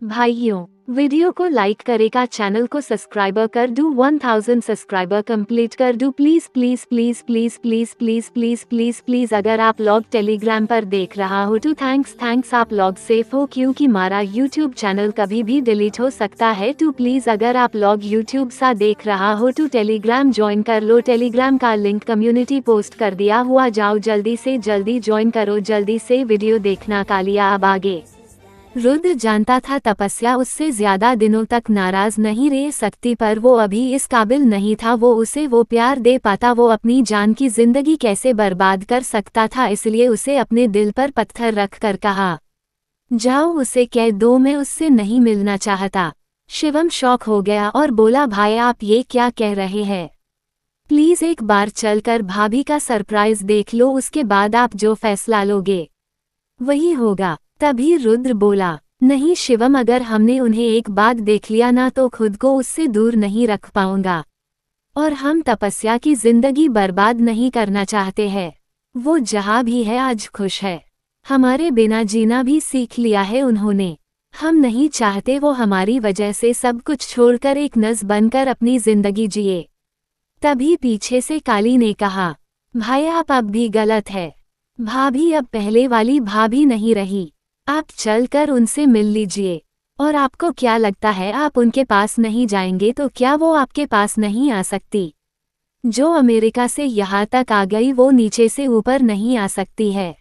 भाइयों, वीडियो को लाइक करेगा, चैनल को सब्सक्राइबर कर दूं, 1000 सब्सक्राइबर कंप्लीट कर दूं। Please please please please please please please please please. अगर आप लोग टेलीग्राम पर देख रहा हो तो थैंक्स। आप लोग सेफ हो क्योंकि हमारा यूट्यूब चैनल कभी भी डिलीट हो सकता है। तो प्लीज अगर आप लोग यूट्यूब सा देख रहा हो तो टेलीग्राम ज्वाइन कर लो। टेलीग्राम का लिंक कम्युनिटी पोस्ट कर दिया हुआ, जाओ जल्दी से जल्दी ज्वाइन करो। जल्दी से वीडियो देखना कालिया। अब आगे। रुद्र जानता था तपस्या उससे ज्यादा दिनों तक नाराज नहीं रह सकती, पर वो अभी इस काबिल नहीं था वो प्यार दे पाता। वो अपनी जान की जिंदगी कैसे बर्बाद कर सकता था, इसलिए उसे अपने दिल पर पत्थर रख कर कहा, जाओ उसे कह दो मैं उससे नहीं मिलना चाहता। शिवम शॉक हो गया और बोला, भाई आप ये क्या कह रहे हैं? प्लीज एक बार चलकर भाभी का सरप्राइज देख लो, उसके बाद आप जो फैसला लोगे वही होगा। तभी रुद्र बोला, नहीं शिवम, अगर हमने उन्हें एक बार देख लिया ना तो खुद को उससे दूर नहीं रख पाऊंगा, और हम तपस्या की जिंदगी बर्बाद नहीं करना चाहते हैं। वो जहाँ भी है आज खुश है, हमारे बिना जीना भी सीख लिया है उन्होंने। हम नहीं चाहते वो हमारी वजह से सब कुछ छोड़कर एक नस बनकर अपनी जिंदगी जिए। तभी पीछे से काली ने कहा, भाई आप अब भी गलत है। भाभी अब पहले वाली भाभी नहीं रही, आप चलकर उनसे मिल लीजिए। और आपको क्या लगता है आप उनके पास नहीं जाएंगे तो क्या वो आपके पास नहीं आ सकती? जो अमेरिका से यहाँ तक आ गई वो नीचे से ऊपर नहीं आ सकती है।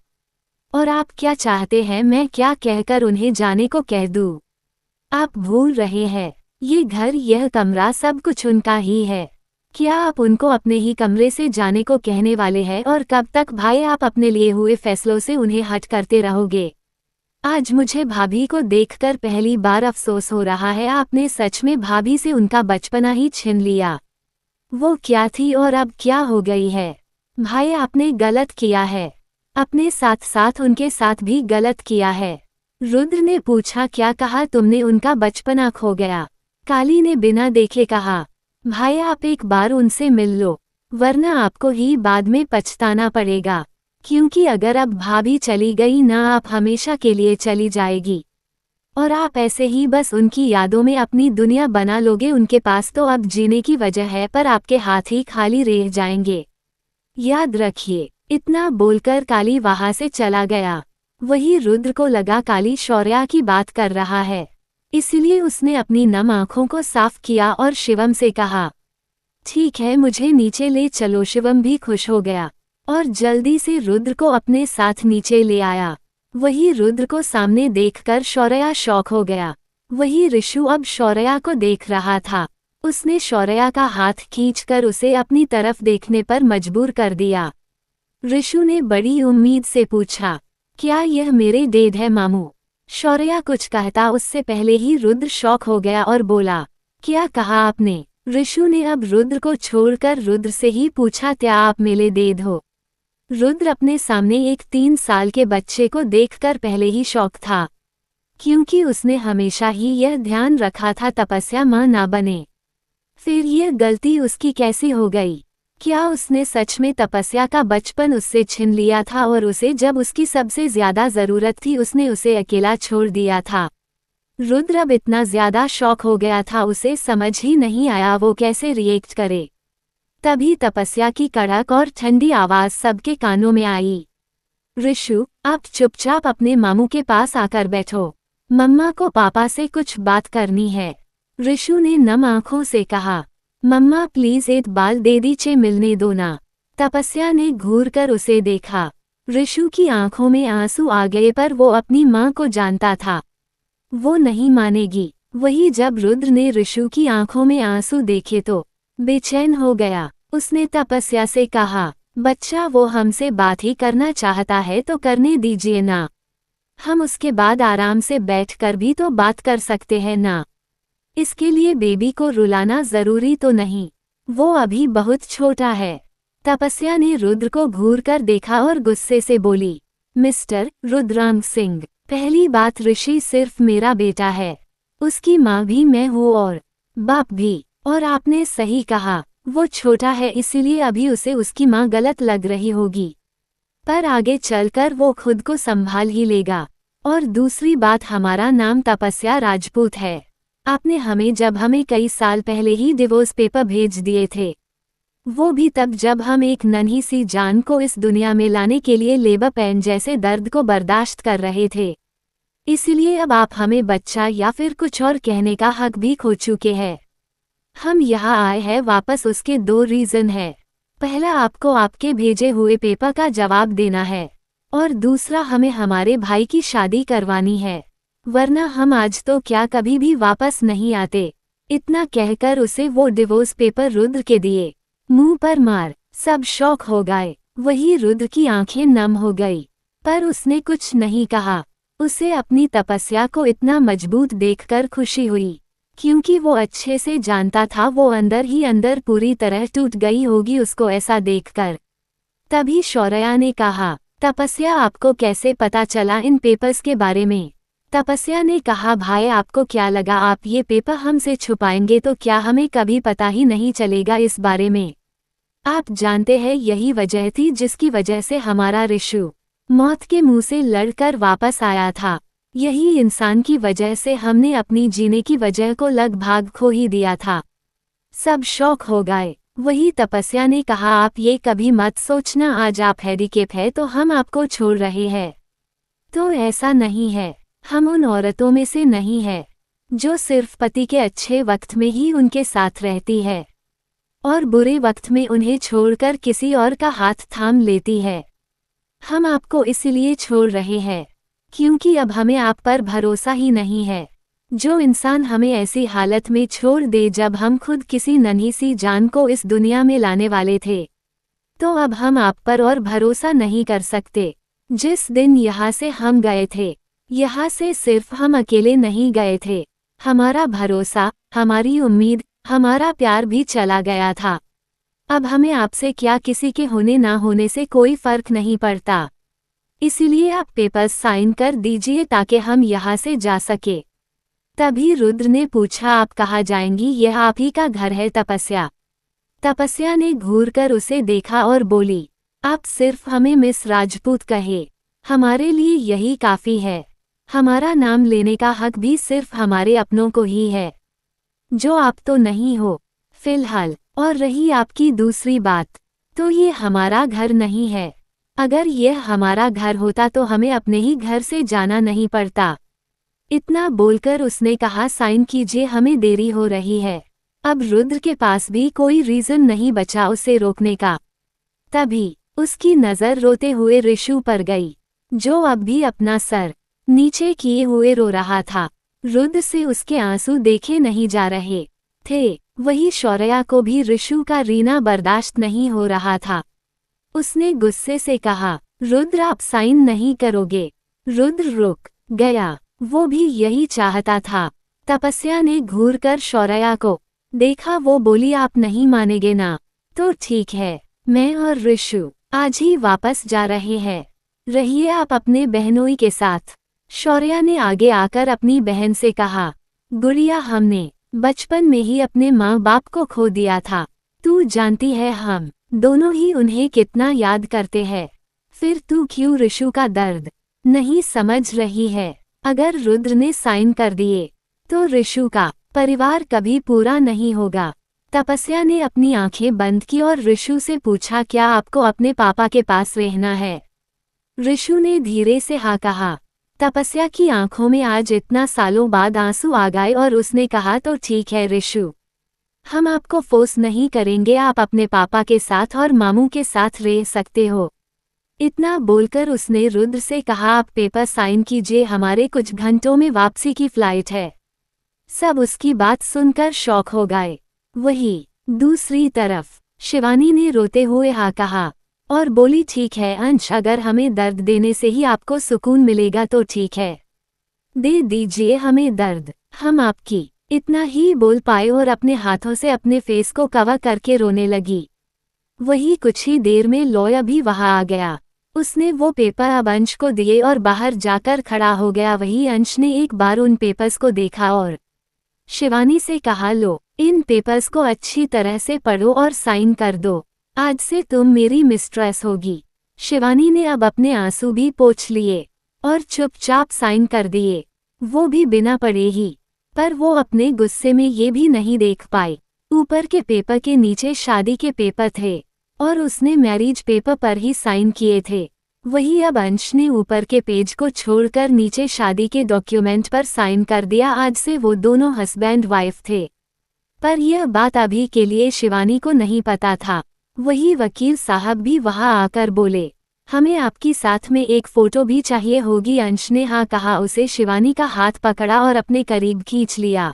और आप क्या चाहते हैं मैं क्या कहकर उन्हें जाने को कह दूँ? आप भूल रहे हैं, ये घर यह कमरा सब कुछ उनका ही है। क्या आप उनको अपने ही कमरे से जाने को कहने वाले हैं? और कब तक भाई आप अपने लिए हुए फैसलों से उन्हें हट करते रहोगे? आज मुझे भाभी को देखकर पहली बार अफसोस हो रहा है, आपने सच में भाभी से उनका बचपना ही छीन लिया। वो क्या थी और अब क्या हो गई है? भाई आपने गलत किया है, अपने साथ साथ उनके साथ भी गलत किया है। रुद्र ने पूछा, क्या कहा तुमने? उनका बचपना खो गया? काली ने बिना देखे कहा, भाई आप एक बार उनसे मिल लो, वरना आपको ही बाद में पछताना पड़ेगा। क्योंकि अगर अब भाभी चली गई ना, आप हमेशा के लिए चली जाएगी और आप ऐसे ही बस उनकी यादों में अपनी दुनिया बना लोगे। उनके पास तो अब जीने की वजह है, पर आपके हाथ ही खाली रह जाएंगे, याद रखिए। इतना बोलकर काली वहां से चला गया। वही रुद्र को लगा काली शौर्या की बात कर रहा है, इसलिए उसने अपनी नम आंखों को साफ किया और शिवम से कहा, ठीक है मुझे नीचे ले चलो। शिवम भी खुश हो गया और जल्दी से रुद्र को अपने साथ नीचे ले आया। वही रुद्र को सामने देखकर शौर्या शॉक हो गया। वही ऋषु अब शौर्या को देख रहा था। उसने शौर्या का हाथ खींचकर उसे अपनी तरफ देखने पर मजबूर कर दिया। ऋषु ने बड़ी उम्मीद से पूछा, क्या यह मेरे डेड है मामू? शौर्या कुछ कहता उससे पहले ही रुद्र शॉक हो गया और बोला, क्या कहा आपने? ऋषु ने अब रुद्र को छोड़कर रुद्र से ही पूछा, क्या आप मेरे डेड हो? रुद्र अपने सामने एक 3 साल के बच्चे को देखकर पहले ही शौक था, क्योंकि उसने हमेशा ही यह ध्यान रखा था तपस्या मां ना बने। फिर यह गलती उसकी कैसी हो गई? क्या उसने सच में तपस्या का बचपन उससे छीन लिया था और उसे जब उसकी सबसे ज्यादा जरूरत थी उसने उसे अकेला छोड़ दिया था? रुद्र अब इतना ज्यादा शॉक हो गया था, उसे समझ ही नहीं आया वो कैसे रिएक्ट करे। तभी तपस्या की कड़क और ठंडी आवाज सबके कानों में आई, ऋषु आप चुपचाप अपने मामू के पास आकर बैठो, मम्मा को पापा से कुछ बात करनी है। ऋषु ने नम आंखों से कहा, मम्मा प्लीज एक बाल दे दीजिए, मिलने दो ना। तपस्या ने घूर कर उसे देखा। ऋषु की आंखों में आंसू आ गए, पर वो अपनी मां को जानता था, वो नहीं मानेगी। वही जब रुद्र ने ऋषु की आंखों में आंसू देखे तो बेचैन हो गया। उसने तपस्या से कहा, बच्चा वो हमसे बात ही करना चाहता है तो करने दीजिए ना, हम उसके बाद आराम से बैठकर भी तो बात कर सकते हैं ना। इसके लिए बेबी को रुलाना जरूरी तो नहीं, वो अभी बहुत छोटा है। तपस्या ने रुद्र को घूर कर देखा और गुस्से से बोली, मिस्टर रुद्रांग सिंह, पहली बात ऋषि सिर्फ मेरा बेटा है, उसकी माँ भी मैं हूँ और बाप भी। और आपने सही कहा, वो छोटा है इसीलिए अभी उसे उसकी माँ गलत लग रही होगी, पर आगे चलकर वो खुद को संभाल ही लेगा। और दूसरी बात, हमारा नाम तपस्या राजपूत है। आपने हमें कई साल पहले ही डिवोर्स पेपर भेज दिए थे, वो भी तब जब हम एक नन्ही सी जान को इस दुनिया में लाने के लिए लेबर पेन जैसे दर्द को बर्दाश्त कर रहे थे। इसलिए अब आप हमें बच्चा या फिर कुछ और कहने का हक भी खो चुके हैं। हम यहाँ आए हैं वापस, उसके 2 रीज़न है। पहला, आपको आपके भेजे हुए पेपर का जवाब देना है, और दूसरा, हमें हमारे भाई की शादी करवानी है, वरना हम आज तो क्या कभी भी वापस नहीं आते। इतना कहकर उसे वो डिवोर्स पेपर रुद्र के दिए। मुंह पर मार, सब शौक हो गए। वही रुद्र की आंखें नम हो गई, पर उसने कुछ नहीं कहा। उसे अपनी तपस्या को इतना मजबूत देखकर खुशी हुई, क्योंकि वो अच्छे से जानता था वो अंदर ही अंदर पूरी तरह टूट गई होगी उसको ऐसा देखकर। तभी शौर्या ने कहा, तपस्या आपको कैसे पता चला इन पेपर्स के बारे में? तपस्या ने कहा, भाई आपको क्या लगा आप ये पेपर हमसे छुपाएंगे तो क्या हमें कभी पता ही नहीं चलेगा इस बारे में? आप जानते हैं यही वजह थी जिसकी वजह से हमारा ऋषु मौत के मुंह से लड़कर वापस आया था। यही इंसान की वजह से हमने अपनी जीने की वजह को लगभग खो ही दिया था। सब शौक हो गए। वही तपस्या ने कहा, आप ये कभी मत सोचना आज आप हैंडीकैप है तो हम आपको छोड़ रहे हैं। तो ऐसा नहीं है, हम उन औरतों में से नहीं है जो सिर्फ पति के अच्छे वक्त में ही उनके साथ रहती है और बुरे वक्त में उन्हें छोड़कर किसी और का हाथ थाम लेती है। हम आपको इसलिए छोड़ रहे हैं क्योंकि अब हमें आप पर भरोसा ही नहीं है। जो इंसान हमें ऐसी हालत में छोड़ दे जब हम खुद किसी नन्ही सी जान को इस दुनिया में लाने वाले थे, तो अब हम आप पर और भरोसा नहीं कर सकते। जिस दिन यहाँ से हम गए थे, यहाँ से सिर्फ हम अकेले नहीं गए थे, हमारा भरोसा, हमारी उम्मीद, हमारा प्यार भी चला गया था। अब हमें आपसे क्या किसी के होने ना होने से कोई फर्क नहीं पड़ता। इसलिए आप पेपर्स साइन कर दीजिए ताकि हम यहाँ से जा सके। तभी रुद्र ने पूछा, आप कहाँ जाएंगी? यह आप ही का घर है तपस्या। तपस्या ने घूरकर उसे देखा और बोली, आप सिर्फ हमें मिस राजपूत कहे, हमारे लिए यही काफ़ी है। हमारा नाम लेने का हक भी सिर्फ हमारे अपनों को ही है, जो आप तो नहीं हो फिलहाल। और रही आपकी दूसरी बात, तो ये हमारा घर नहीं है। अगर यह हमारा घर होता तो हमें अपने ही घर से जाना नहीं पड़ता। इतना बोलकर उसने कहा, साइन कीजिए, हमें देरी हो रही है। अब रुद्र के पास भी कोई रीज़न नहीं बचा उसे रोकने का। तभी उसकी नज़र रोते हुए ऋषु पर गई, जो अब भी अपना सर नीचे किए हुए रो रहा था। रुद्र से उसके आंसू देखे नहीं जा रहे थे। वही शौर्या को भी ऋषु का रीना बर्दाश्त नहीं हो रहा था। उसने गुस्से से कहा, रुद्र आप साइन नहीं करोगे? रुद्र रुक गया, वो भी यही चाहता था। तपस्या ने घूरकर शौर्या को देखा, वो बोली, आप नहीं मानेंगे ना? तो ठीक है, मैं और ऋषु आज ही वापस जा रहे हैं, रहिए आप अपने बहनोई के साथ। शौर्या ने आगे आकर अपनी बहन से कहा, गुड़िया हमने बचपन में ही अपने माँ बाप को खो दिया था, तू जानती है हम दोनों ही उन्हें कितना याद करते हैं। फिर तू क्यों ऋषु का दर्द नहीं समझ रही है? अगर रुद्र ने साइन कर दिए तो ऋषु का परिवार कभी पूरा नहीं होगा। तपस्या ने अपनी आंखें बंद की और ऋषु से पूछा, क्या आपको अपने पापा के पास रहना है? ऋषु ने धीरे से हाँ कहा। तपस्या की आंखों में आज इतना सालों बाद आंसू आ गए और उसने कहा, तो ठीक है ऋषु, हम आपको फोर्स नहीं करेंगे, आप अपने पापा के साथ और मामू के साथ रह सकते हो। इतना बोलकर उसने रुद्र से कहा, आप पेपर साइन कीजिए, हमारे कुछ घंटों में वापसी की फ्लाइट है। सब उसकी बात सुनकर शॉक हो गए। वही दूसरी तरफ शिवानी ने रोते हुए हाँ कहा और बोली, ठीक है अंश, अगर हमें दर्द देने से ही आपको सुकून मिलेगा तो ठीक है, दे दीजिए हमें दर्द, हम आपकी। इतना ही बोल पाए और अपने हाथों से अपने फेस को कवर करके रोने लगी। वही कुछ ही देर में लॉयर भी वहां आ गया। उसने वो पेपर अब अंश को दिए और बाहर जाकर खड़ा हो गया। वही अंश ने एक बार उन पेपर्स को देखा और शिवानी से कहा, लो इन पेपर्स को अच्छी तरह से पढ़ो और साइन कर दो, आज से तुम मेरी मिस्ट्रेस होगी। शिवानी ने अब अपने आंसू भी पोंछ लिए और चुपचाप साइन कर दिए, वो भी बिना पढ़े ही। पर वो अपने गुस्से में ये भी नहीं देख पाई, ऊपर के पेपर के नीचे शादी के पेपर थे और उसने मैरिज पेपर पर ही साइन किए थे। वही अब अंश ने ऊपर के पेज को छोड़कर नीचे शादी के डॉक्यूमेंट पर साइन कर दिया। आज से वो दोनों हस्बैंड वाइफ थे। पर यह बात अभी के लिए शिवानी को नहीं पता था। वही वकील साहब भी वहां आकर बोले, हमें आपकी साथ में एक फोटो भी चाहिए होगी। अंश ने हाँ कहा। उसे शिवानी का हाथ पकड़ा और अपने करीब खींच लिया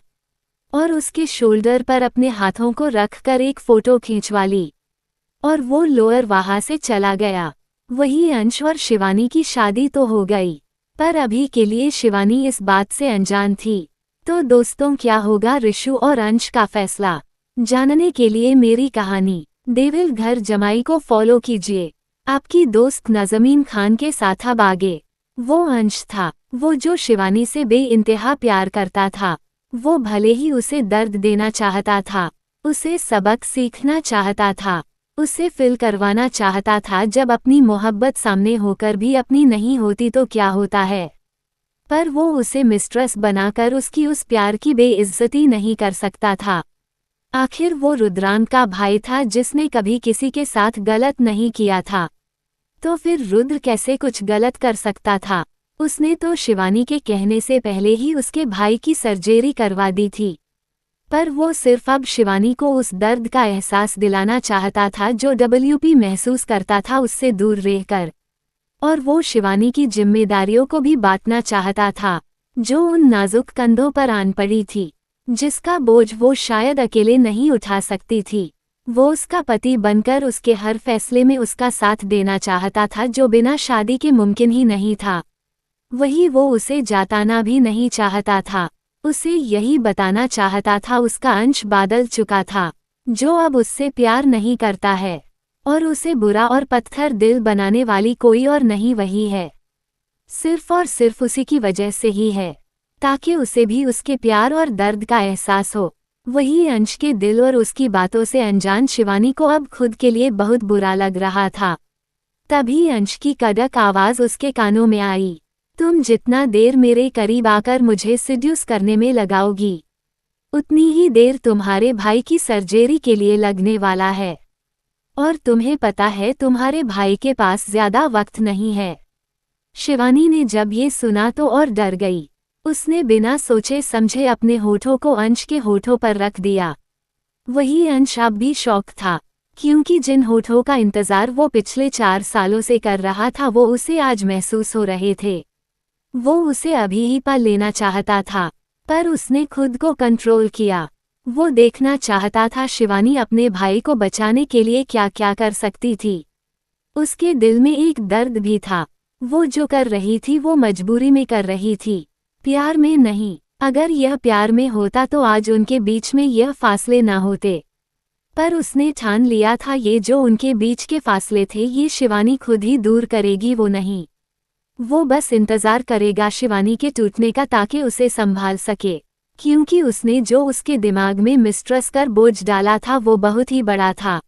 और उसके शोल्डर पर अपने हाथों को रखकर एक फोटो खींचवा ली और वो लोअर वहां से चला गया। वही अंश और शिवानी की शादी तो हो गई, पर अभी के लिए शिवानी इस बात से अनजान थी। तो दोस्तों, क्या होगा ऋषु और अंश का फैसला, जानने के लिए मेरी कहानी देविल घर जमाई को फॉलो कीजिए। आपकी दोस्त नज़मीन खान के साथ अब आगे। वो अंश था, वो जो शिवानी से बेइंतहा प्यार करता था। वो भले ही उसे दर्द देना चाहता था, उसे सबक सीखना चाहता था, उसे फील करवाना चाहता था जब अपनी मोहब्बत सामने होकर भी अपनी नहीं होती तो क्या होता है। पर वो उसे मिस्ट्रेस बनाकर उसकी उस प्यार की बेइज्जती नहीं कर सकता था। आखिर वो रुद्रांक का भाई था जिसने कभी किसी के साथ गलत नहीं किया था, तो फिर रुद्र कैसे कुछ गलत कर सकता था। उसने तो शिवानी के कहने से पहले ही उसके भाई की सर्जरी करवा दी थी। पर वो सिर्फ अब शिवानी को उस दर्द का एहसास दिलाना चाहता था जो WP महसूस करता था उससे दूर रहकर, और वो शिवानी की जिम्मेदारियों को भी बांटना चाहता था जो उन नाजुक कंधों पर आन पड़ी थी, जिसका बोझ वो शायद अकेले नहीं उठा सकती थी। वो उसका पति बनकर उसके हर फैसले में उसका साथ देना चाहता था जो बिना शादी के मुमकिन ही नहीं था। वही वो उसे जताना भी नहीं चाहता था, उसे यही बताना चाहता था उसका अंश बदल चुका था, जो अब उससे प्यार नहीं करता है और उसे बुरा और पत्थर दिल बनाने वाली कोई और नहीं वही है, सिर्फ और सिर्फ उसी की वजह से ही है, ताकि उसे भी उसके प्यार और दर्द का एहसास हो। वही अंश के दिल और उसकी बातों से अनजान शिवानी को अब खुद के लिए बहुत बुरा लग रहा था। तभी अंश की कड़क आवाज उसके कानों में आई, तुम जितना देर मेरे करीब आकर मुझे सिड्यूस करने में लगाओगी, उतनी ही देर तुम्हारे भाई की सर्जरी के लिए लगने वाला है। और तुम्हें पता है तुम्हारे भाई के पास ज्यादा वक्त नहीं है। शिवानी ने जब ये सुना तो और डर गई। उसने बिना सोचे समझे अपने होठों को अंश के होठों पर रख दिया। वही अंश अब भी शौक था, क्योंकि जिन होठों का इंतजार वो पिछले 4 सालों से कर रहा था वो उसे आज महसूस हो रहे थे। वो उसे अभी ही पा लेना चाहता था, पर उसने खुद को कंट्रोल किया। वो देखना चाहता था शिवानी अपने भाई को बचाने के लिए क्या क्या कर सकती थी। उसके दिल में एक दर्द भी था। वो जो कर रही थी वो मजबूरी में कर रही थी, प्यार में नहीं। अगर यह प्यार में होता तो आज उनके बीच में यह फासले ना होते। पर उसने ठान लिया था ये जो उनके बीच के फासले थे ये शिवानी खुद ही दूर करेगी, वो नहीं। वो बस इंतजार करेगा शिवानी के टूटने का ताकि उसे संभाल सके, क्योंकि उसने जो उसके दिमाग में मिस्ट्रेस कर बोझ डाला था वो बहुत ही बड़ा था,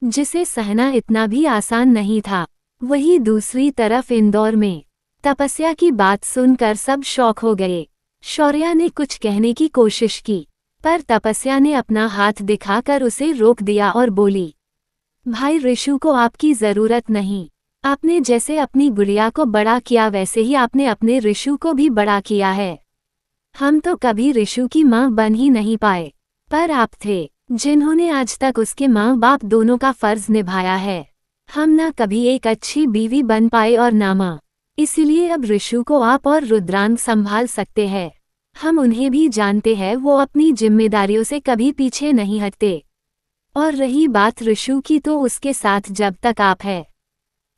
जिसे सहना इतना भी आसान नहीं था। वही दूसरी तरफ इंदौर में तपस्या की बात सुनकर सब शॉक हो गए। शौर्या ने कुछ कहने की कोशिश की, पर तपस्या ने अपना हाथ दिखाकर उसे रोक दिया और बोली, भाई ऋषु को आपकी जरूरत नहीं। आपने जैसे अपनी गुड़िया को बड़ा किया वैसे ही आपने अपने ऋषु को भी बड़ा किया है। हम तो कभी ऋषु की माँ बन ही नहीं पाए, पर आप थे जिन्होंने आज तक उसके माँ बाप दोनों का फर्ज निभाया है। हम ना कभी एक अच्छी बीवी बन पाए और ना माँ, इसलिए अब ऋषु को आप और रुद्रांक संभाल सकते हैं। हम उन्हें भी जानते हैं, वो अपनी जिम्मेदारियों से कभी पीछे नहीं हटते। और रही बात ऋषु की, तो उसके साथ जब तक आप है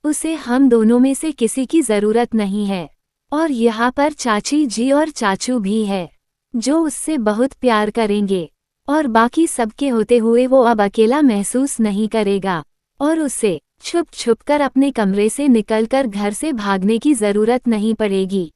उसे हम दोनों में से किसी की जरूरत नहीं है। और यहाँ पर चाची जी और चाचू भी है जो उससे बहुत प्यार करेंगे, और बाकी सबके होते हुए वो अब अकेला महसूस नहीं करेगा और उसे छुप छुप कर अपने कमरे से निकलकर घर से भागने की जरूरत नहीं पड़ेगी।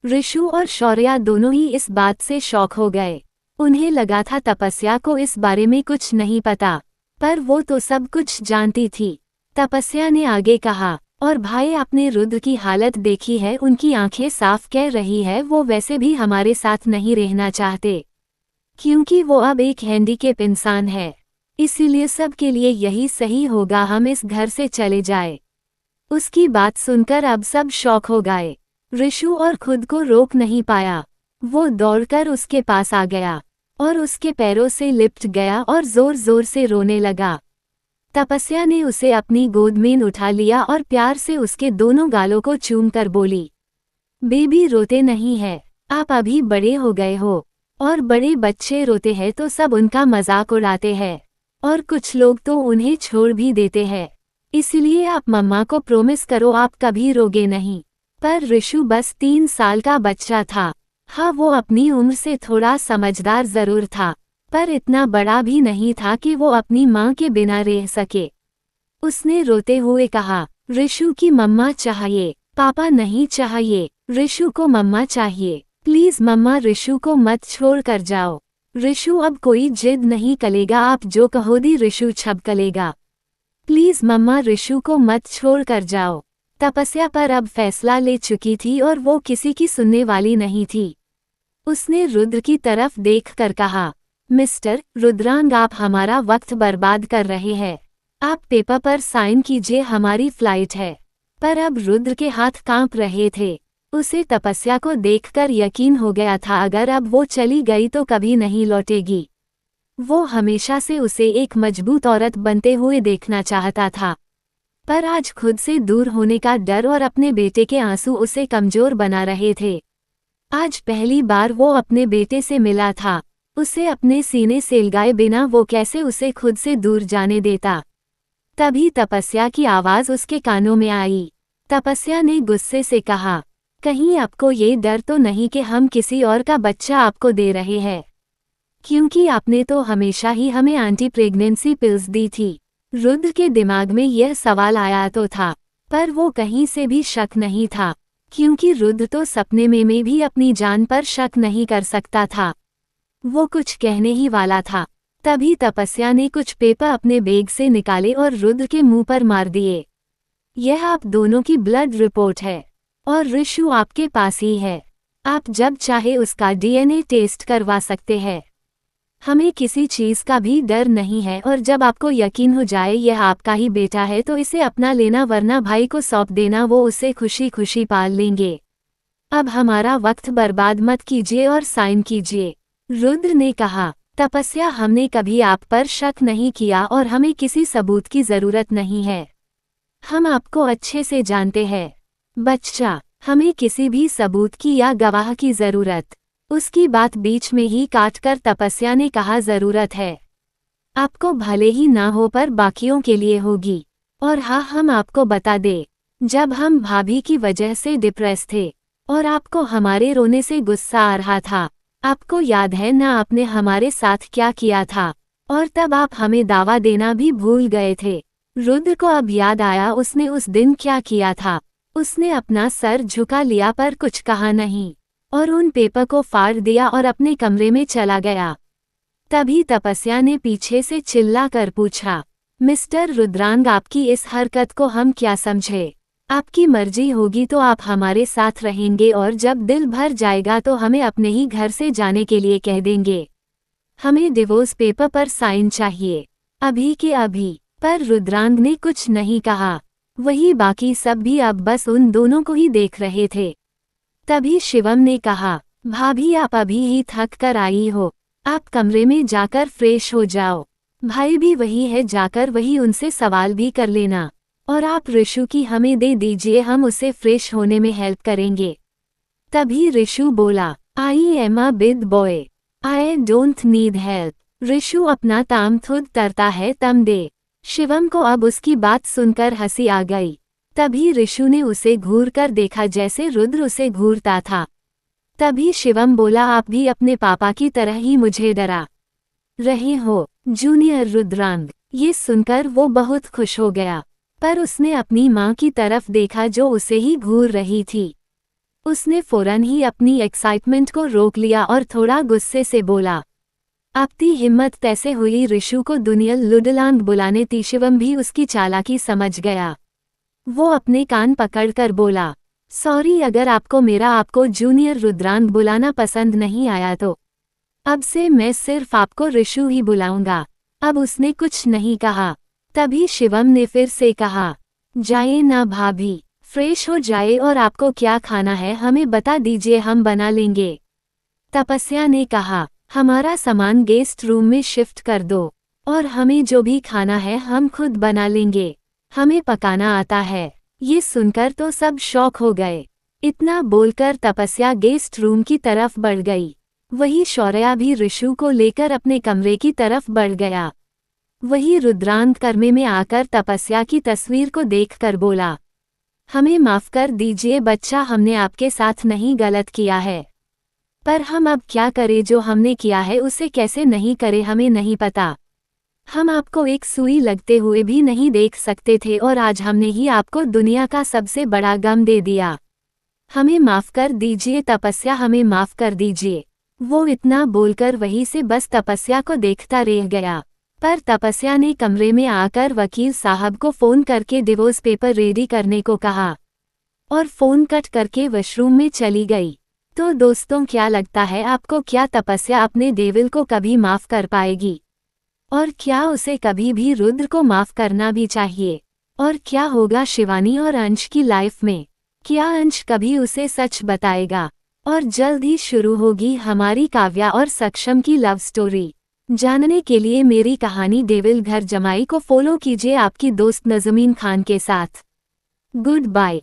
ऋषु और शौर्या दोनों ही इस बात से शॉक हो गए। उन्हें लगा था तपस्या को इस बारे में कुछ नहीं पता, पर वो तो सब कुछ जानती थी। तपस्या ने आगे कहा, और भाई आपने रुद्र की हालत देखी है, उनकी आंखें साफ कह रही है वो वैसे भी हमारे साथ नहीं रहना चाहते, क्योंकि वो अब एक हैंडीकैप इंसान है। इसीलिए सबके लिए यही सही होगा हम इस घर से चले जाए। उसकी बात सुनकर अब सब शॉक हो गए। ऋषु और खुद को रोक नहीं पाया। वो दौड़कर उसके पास आ गया और उसके पैरों से लिपट गया और जोर जोर से रोने लगा। तपस्या ने उसे अपनी गोद में उठा लिया और प्यार से उसके दोनों गालों को चूम कर बोली, बेबी रोते नहीं है, आप अभी बड़े हो गए हो, और बड़े बच्चे रोते हैं तो सब उनका मजाक उड़ाते हैं, और कुछ लोग तो उन्हें छोड़ भी देते हैं। इसलिए आप मम्मा को प्रॉमिस करो आप कभी रोगे नहीं। पर ऋषु बस 3 साल का बच्चा था। हाँ, वो अपनी उम्र से थोड़ा समझदार जरूर था, पर इतना बड़ा भी नहीं था कि वो अपनी माँ के बिना रह सके। उसने रोते हुए कहा, ऋषु की मम्मा चाहिए, पापा नहीं चाहिए, ऋषु को मम्मा चाहिए, प्लीज मम्मा ऋषु को मत छोड़ कर जाओ। ऋषु अब कोई जिद नहीं करेगा, आप जो कहोगी ऋषु छब करेगा। प्लीज मम्मा ऋषु को मत छोड़ कर जाओ। तपस्या पर अब फैसला ले चुकी थी और वो किसी की सुनने वाली नहीं थी। उसने रुद्र की तरफ देखकर कहा, मिस्टर रुद्रांग आप हमारा वक्त बर्बाद कर रहे हैं। आप पेपर पर साइन कीजिए, हमारी फ्लाइट है। पर अब रुद्र के हाथ कांप रहे थे। उसे तपस्या को देखकर यकीन हो गया था अगर अब वो चली गई तो कभी नहीं लौटेगी। वो हमेशा से उसे एक मजबूत औरत बनते हुए देखना चाहता था, पर आज खुद से दूर होने का डर और अपने बेटे के आंसू उसे कमजोर बना रहे थे। आज पहली बार वो अपने बेटे से मिला था। उसे अपने सीने से लगाए बिना वो कैसे उसे खुद से दूर जाने देता। तभी तपस्या की आवाज उसके कानों में आई। तपस्या ने गुस्से से कहा, कहीं आपको ये डर तो नहीं कि हम किसी और का बच्चा आपको दे रहे हैं? क्योंकि आपने तो हमेशा ही हमें एंटी प्रेगनेंसी पिल्स दी थी। रुद्र के दिमाग में यह सवाल आया तो था, पर वो कहीं से भी शक नहीं था, क्योंकि रुद्र तो सपने में भी अपनी जान पर शक नहीं कर सकता था। वो कुछ कहने ही वाला था, तभी तपस्या ने कुछ पेपर अपने बैग से निकाले और रुद्र के मुंह पर मार दिए। यह आप दोनों की ब्लड रिपोर्ट है और ऋषु आपके पास ही है। आप जब चाहे उसका डीएनए टेस्ट करवा सकते हैं। हमें किसी चीज का भी डर नहीं है, और जब आपको यकीन हो जाए यह आपका ही बेटा है तो इसे अपना लेना, वरना भाई को सौंप देना, वो उसे खुशी खुशी पाल लेंगे। अब हमारा वक्त बर्बाद मत कीजिए और साइन कीजिए। रुद्र ने कहा, तपस्या हमने कभी आप पर शक नहीं किया और हमें किसी सबूत की जरूरत नहीं है। हम आपको अच्छे से जानते हैं बच्चा, हमें किसी भी सबूत की या गवाह की जरूरत। उसकी बात बीच में ही काटकर तपस्या ने कहा, जरूरत है आपको भले ही ना हो पर बाकियों के लिए होगी। और हाँ, हम आपको बता दे, जब हम भाभी की वजह से डिप्रेस थे और आपको हमारे रोने से गुस्सा आ रहा था, आपको याद है ना आपने हमारे साथ क्या किया था? और तब आप हमें दावा देना भी भूल गए थे। रुद्र को अब याद आया उसने उस दिन क्या किया था। उसने अपना सर झुका लिया पर कुछ कहा नहीं और उन पेपर को फाड़ दिया और अपने कमरे में चला गया। तभी तपस्या ने पीछे से चिल्ला कर पूछा, मिस्टर रुद्रांग, आपकी इस हरकत को हम क्या समझे? आपकी मर्जी होगी तो आप हमारे साथ रहेंगे और जब दिल भर जाएगा तो हमें अपने ही घर से जाने के लिए कह देंगे। हमें डिवोर्स पेपर पर साइन चाहिए, अभी के अभी। पर रुद्रांग ने कुछ नहीं कहा। वही बाकी सब भी अब बस उन दोनों को ही देख रहे थे। तभी शिवम ने कहा, भाभी आप अभी ही थक कर आई हो, आप कमरे में जाकर फ्रेश हो जाओ। भाई भी वही है, जाकर वही उनसे सवाल भी कर लेना, और आप ऋषु की हमें दे दीजिए, हम उसे फ्रेश होने में हेल्प करेंगे। तभी ऋषु बोला, I am a big boy, I don't need help. Rishu अपना ताम खुद तरता है तम दे। शिवम को अब उसकी बात सुनकर हंसी आ गई। तभी ऋषु ने उसे घूर कर देखा जैसे रुद्र उसे घूरता था। तभी शिवम बोला, आप भी अपने पापा की तरह ही मुझे डरा रहे हो जूनियर रुद्रांग। ये सुनकर वो बहुत खुश हो गया, पर उसने अपनी माँ की तरफ देखा जो उसे ही घूर रही थी। उसने फौरन ही अपनी एक्साइटमेंट को रोक लिया और थोड़ा गुस्से से बोला, आपकी हिम्मत कैसे हुई ऋषु को दुनिया लुडलांग बुलाने थी? शिवम भी उसकी चालाकी समझ गया। वो अपने कान पकड़कर बोला, सॉरी अगर आपको जूनियर रुद्रांत बुलाना पसंद नहीं आया तो। अब से मैं सिर्फ आपको ऋषु ही बुलाऊंगा। अब उसने कुछ नहीं कहा। तभी शिवम ने फिर से कहा, जाइए ना भाभी, फ्रेश हो जाए और आपको क्या खाना है हमें बता दीजिए, हम बना लेंगे। तपस्या ने कहा, हमारा सामान गेस्ट रूम में शिफ्ट कर दो और हमें जो भी खाना है हम खुद बना लेंगे, हमें पकाना आता है। ये सुनकर तो सब शॉक हो गए। इतना बोलकर तपस्या गेस्ट रूम की तरफ बढ़ गई। वही शौर्या भी ऋषु को लेकर अपने कमरे की तरफ बढ़ गया। वही रुद्रांत कमरे में आकर तपस्या की तस्वीर को देखकर बोला, हमें माफ कर दीजिए बच्चा, हमने आपके साथ नहीं गलत किया है, पर हम अब क्या करें, जो हमने किया है उसे कैसे नहीं करे हमें नहीं पता। हम आपको एक सुई लगते हुए भी नहीं देख सकते थे और आज हमने ही आपको दुनिया का सबसे बड़ा गम दे दिया। हमें माफ कर दीजिए तपस्या, हमें माफ कर दीजिए। वो इतना बोलकर वहीं से बस तपस्या को देखता रह गया। पर तपस्या ने कमरे में आकर वकील साहब को फ़ोन करके डिवोर्स पेपर रेडी करने को कहा और फ़ोन कट करके वॉशरूम में चली गई। तो दोस्तों क्या लगता है आपको, क्या तपस्या अपने डेविल को कभी माफ़ कर पाएगी? और क्या उसे कभी भी रुद्र को माफ़ करना भी चाहिए? और क्या होगा शिवानी और अंश की लाइफ में? क्या अंश कभी उसे सच बताएगा? और जल्द ही शुरू होगी हमारी काव्या और सक्षम की लव स्टोरी। जानने के लिए मेरी कहानी डेविल घर जमाई को फॉलो कीजिए आपकी दोस्त नज़मीन खान के साथ। Good bye.